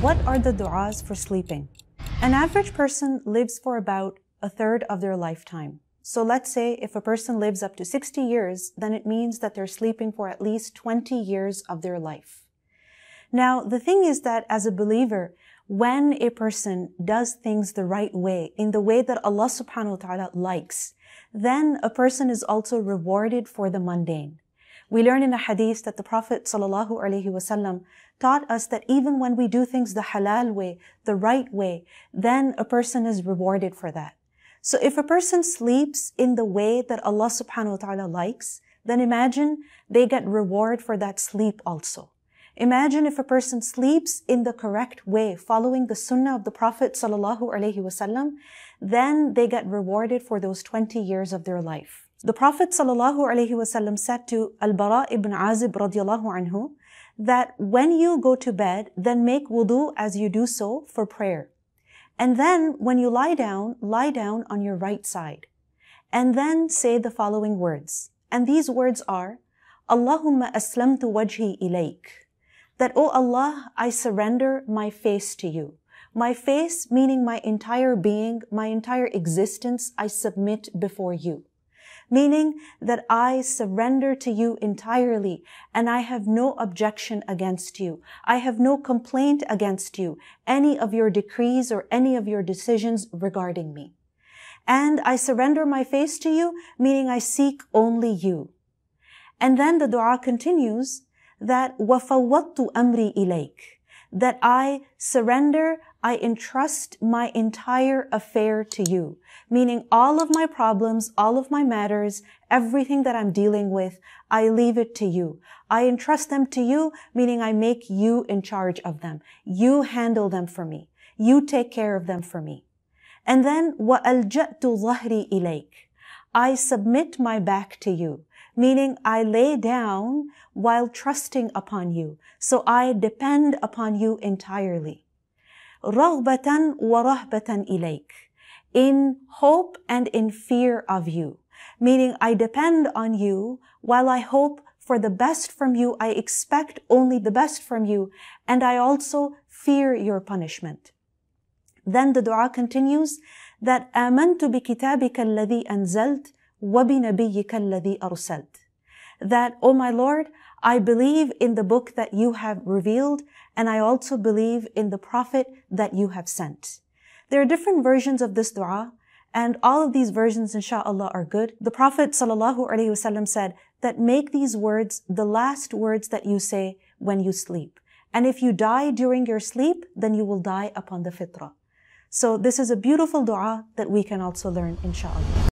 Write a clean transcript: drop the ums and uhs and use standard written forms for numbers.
What are the du'as for sleeping? An average person lives for about a third of their lifetime. So let's say if a person lives up to 60 years, then it means that they're sleeping for at least 20 years of their life. Now, the thing is that as a believer, when a person does things the right way, in the way that Allah subhanahu wa ta'ala likes, then a person is also rewarded for the mundane. We learn in a hadith that the Prophet sallallahu alaihi wasallam taught us that even when we do things the halal way, the right way, then a person is rewarded for that. So if a person sleeps in the way that Allah subhanahu wa ta'ala likes, then imagine they get reward for that sleep also. Imagine if a person sleeps in the correct way, following the sunnah of the Prophet sallallahu alaihi wasallam, then they get rewarded for those 20 years of their life. The Prophet sallallahu alaihi wasallam said to Al-Bara ibn Azib radiallahu anhu that when you go to bed, then make wudu as you do so for prayer. And then when you lie down on your right side. And then say the following words. And these words are, Allahumma aslamtu wajhi ilayk. That, oh Allah, I surrender my face to you. My face, meaning my entire being, my entire existence, I submit before you. Meaning that I surrender to you entirely and I have no objection against you. I have no complaint against you, any of your decrees or any of your decisions regarding me. And I surrender my face to you, meaning I seek only you. And then the dua continues that وَفَوَّضْتُ أَمْرِي إِلَيْكَ, that I surrender, I entrust my entire affair to you, meaning all of my problems, all of my matters, everything that I'm dealing with, I leave it to you. I entrust them to you, meaning I make you in charge of them. You handle them for me. You take care of them for me. And then وَأَلْجَأْتُ ظَهْرِي إِلَيْكَ, I submit my back to you, meaning I lay down while trusting upon you. So I depend upon you entirely. رَغْبَةً وَرَهْبَةً إِلَيْكَ, in hope and in fear of you. Meaning I depend on you while I hope for the best from you. I expect only the best from you. And I also fear your punishment. Then the dua continues that آمنت بكتابك الذي أنزلت وَبِنَبِيِّكَ الَّذِي أَرْسَلْتَ, that, oh my Lord, I believe in the book that you have revealed, and I also believe in the prophet that you have sent. There are different versions of this dua, and all of these versions, inshallah, are good. The Prophet ﷺ said that make these words the last words that you say when you sleep. And if you die during your sleep, then you will die upon the fitrah. So this is a beautiful dua that we can also learn, inshallah.